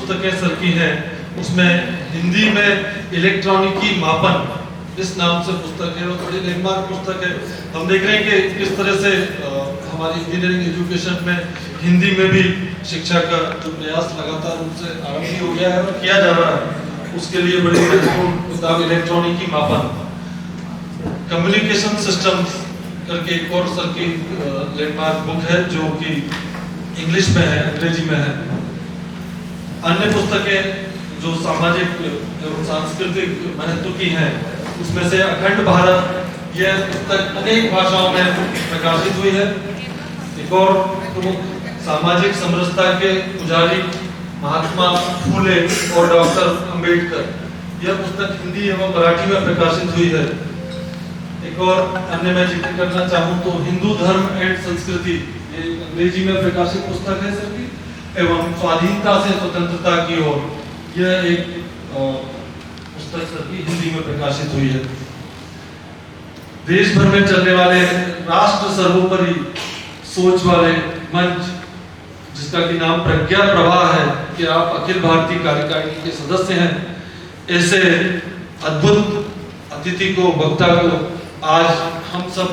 पुस्तकें सर की हैं, उसमें हिंदी में इलेक्ट्रॉनिकी मापन इस नाम से पुस्तक है और बड़ी लैंडमार्क पुस्तक है। हम देख रहे हैं कि किस तरह से हमारी इंजीनियरिंग एजुकेशन में हिंदी में भी शिक्षा का जो प्रयास लगातार उनसे आरंभ हो गया है और किया जा रहा है, उसके लिए बड़ी महत्वपूर्ण किताब इलेक्ट्रॉनिकी मापन। कम्युनिकेशन सिस्टम्स करके एक और सर की लैंडमार्क बुक है जो कि इंग्लिश में है, अंग्रेजी में है। अन्य पुस्तकें जो सामाजिक एवं सांस्कृतिक महत्व की हैं, उसमें से अखंड भारत, यह पुस्तक अनेक भाषाओं में प्रकाशित हुई है। एक और प्रमुख सामाजिक समरसता के पुजारी महात्मा फूले और डॉक्टर अंबेडकर, यह पुस्तक हिंदी एवं मराठी में प्रकाशित हुई है। एक और अन्य मैं जिक्र करना चाहूँ तो हिंदू धर्म एंड संस्कृति, ये अंग्रेजी में प्रकाशित पुस्तक है सर की, एवं स्वाधीनता से स्वतंत्रता की ओर, यह एक पुस्तक सर की हिंदी में प्रकाशित हुई है। देश भर में चलने वाले राष्ट्र सर्वोपरि सोच वाले मंच, जिसका कि नाम प्रज्ञा प्रवाह है, कि आप अखिल भारतीय कार्यकारिणी के सदस्य हैं, ऐसे अद्भुत अतिथि को, वक्ता को आज हम सब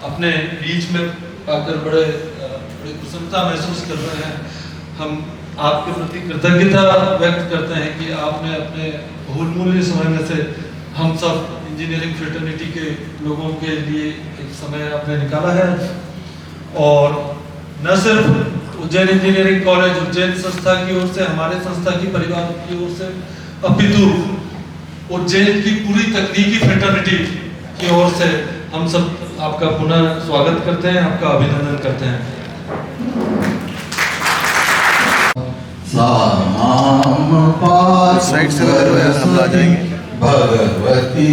अपने बीच में पाकर बड़ी प्रसन्नता महसूस कर रहे हैं। हम आपके प्रति कृतज्ञता व्यक्त करते हैं कि आपने अपने बहुमूल्य समय में से हम सब इंजीनियरिंग फ्रेटर्निटी के लोगों के लिए एक समय आपने निकाला है। और न सिर्फ उज्जैन इंजीनियरिंग कॉलेज, उज्जैन संस्था की ओर से, हमारे संस्था की परिवार की ओर से, अपितु उज्जैन की पूरी तकनीकी फ्रेटर्निटी की ओर से हम सब आपका पुनः स्वागत करते हैं, आपका अभिनंदन करते हैं। साइड से हम आ जाएंगे। भगवती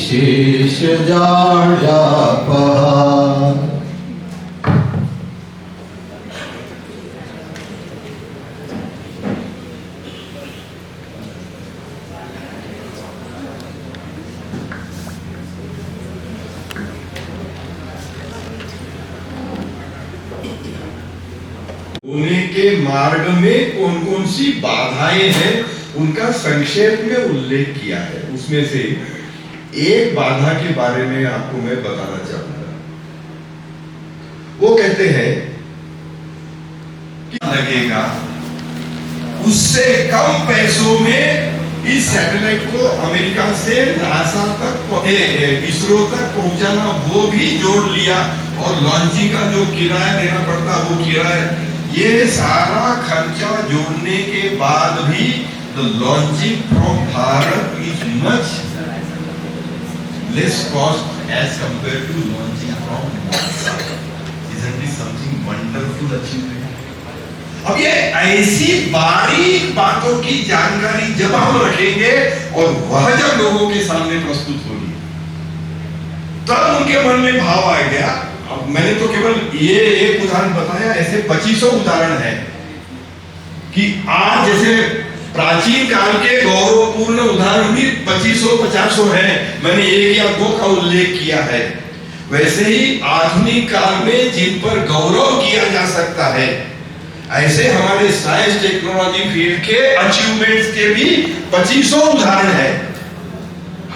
शेष जाड्या पहाड़। होने के मार्ग में कौन कौन सी बाधाएं हैं उनका संक्षेप में उल्लेख किया है। उसमें से एक बाधा के बारे में आपको मैं बताना चाहूंगा। वो कहते हैं कि लगेगा उससे कम पैसों में इस सैटेलाइट को अमेरिका से नासा तक, इसरो तक पहुंचाना, वो भी जोड़ लिया, और लॉन्चिंग का जो किराया देना पड़ता वो किराया, ये सारा खर्चा जोड़ने के बाद भी the launching from Bharat is much less cost as compared to launching from NASA. Isn't this something wonderful achievement? अब ये ऐसी बारीक बातों की जानकारी जब हम रखेंगे और वह जब लोगों के सामने प्रस्तुत होगी, तब उनके मन में भाव आ गया। अब मैंने तो केवल ये एक उदाहरण बताया, ऐसे 2500 उदाहरण है कि आज जैसे प्राचीन काल के गौरवपूर्ण उदाहरण भी 2500-50 है, मैंने एक या दो का उल्लेख किया है। वैसे ही आधुनिक काल में जिन पर गौरव किया जा सकता है, ऐसे हमारे साइंस टेक्नोलॉजी फील्ड के अचीवमेंट्स के भी 2500 उदाहरण है।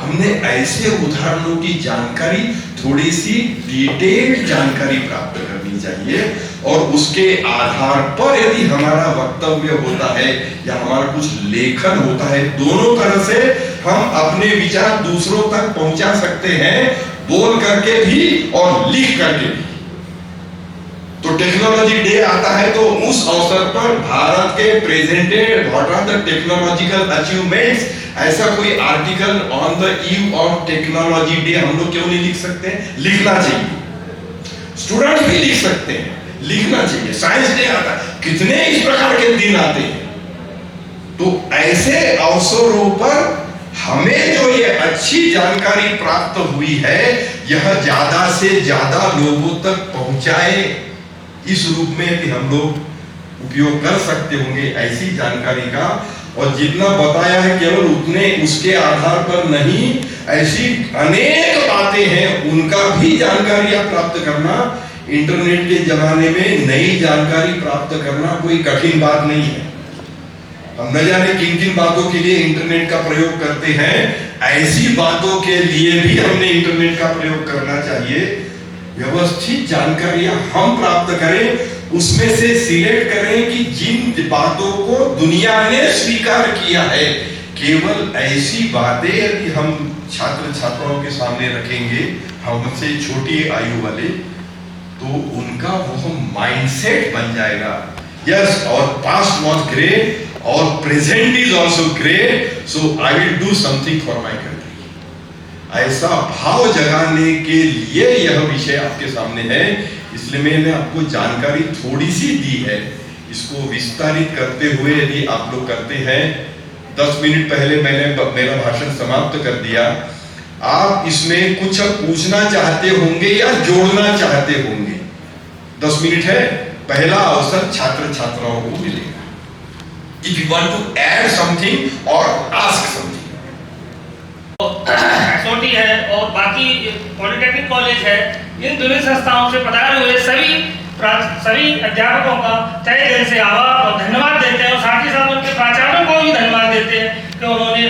हमने ऐसे उदाहरणों की जानकारी, थोड़ी सी डिटेल्ड जानकारी प्राप्त करनी चाहिए, और उसके आधार पर यदि हमारा वक्तव्य होता है या हमारा कुछ लेखन होता है, दोनों तरह से हम अपने विचार दूसरों तक पहुंचा सकते हैं, बोल करके भी और लिख करके भी। तो टेक्नोलॉजी डे आता है तो उस अवसर पर भारत के presented what are the technological achievements, ऐसा कोई article on the eve of Technology Day हम लोग क्यों नहीं लिख सकते? लिखना चाहिए। स्टूडेंट्स भी लिख सकते हैं, लिखना चाहिए। साइंस डे आता है, कितने इस प्रकार के दिन आते हैं। तो ऐसे अवसरों पर हमें जो ये अच्छी जानकारी प्राप्त हुई है, यह ज्यादा से ज्यादा लोगों तक पहुंचाए, इस रूप में भी हम लोग उपयोग कर सकते होंगे ऐसी जानकारी का। और जितना बताया है केवल उतने, उसके आधार पर नहीं, ऐसी अनेक बातें हैं, उनका भी जानकारियां प्राप्त करना, इंटरनेट के जमाने में नई जानकारी प्राप्त करना कोई कठिन बात नहीं है। हम न जाने किन किन बातों के लिए इंटरनेट का प्रयोग करते हैं, ऐसी बातों के लिए भी हमने इंटरनेट का प्रयोग करना चाहिए। व्यवस्थित जानकारियां हम प्राप्त करें, उसमें से सिलेक्ट करें कि जिन बातों को दुनिया ने स्वीकार किया है, केवल ऐसी बातें यदि हम छात्र छात्राओं के सामने रखेंगे, हमसे छोटी आयु वाले, तो उनका वो माइंडसेट बन जाएगा। यस, और पास्ट वाज ग्रेट और present is also great, so I will do something for my country. ऐसा भाव जगाने के लिए यह विषय आपके सामने है, इसलिए मैंने आपको जानकारी थोड़ी सी दी है। इसको विस्तारित करते हुए यदि आप लोग करते हैं, 10 मिनट पहले मैंने मेरा भाषण समाप्त कर दिया। आप इसमें कुछ पूछना चाहते होंगे या जोड़ना चाहते होंगे, 10 मिनट है, पहला अवसर छात्र छात्राओं को मिलेगा। If you want to add something और आस्क समथिंग। एसओटी है और बाकी पॉलिटेक्निक कॉलेज है, इन विभिन्न संस्थाओं से पधारे हुए सभी अध्यापकों का तहे दिल से आभार और धन्यवाद देते हैं, और साथ ही साथ उनके प्राचार्यों को भी धन्यवाद देते हैं कि उन्होंने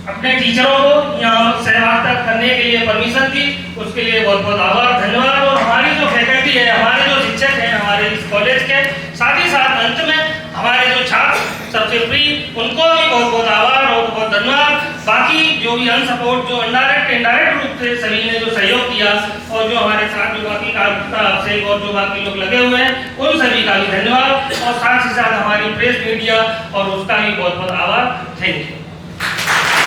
अपने टीचरों को यहाँ सहभागिता करने के लिए परमिशन दी, उसके लिए बहुत बहुत आभार धन्यवाद। और हमारी जो फैकल्टी है, हमारे जो शिक्षक हैं हमारे इस कॉलेज के, साथ ही साथ अंत में हमारे जो छात्र सबसे प्रिय, उनको भी बहुत बहुत आभार और बहुत धन्यवाद। बाकी जो भी अनसपोर्ट, जो इनडायरेक्ट रूप से सभी ने जो सहयोग किया, और जो हमारे साथ जो बाकी कार्यकर्ता और जो बाकी लोग लगे हुए हैं, उन सभी का भी धन्यवाद, और साथ ही साथ हमारी प्रेस मीडिया और उसका भी बहुत बहुत आभार। Thank you.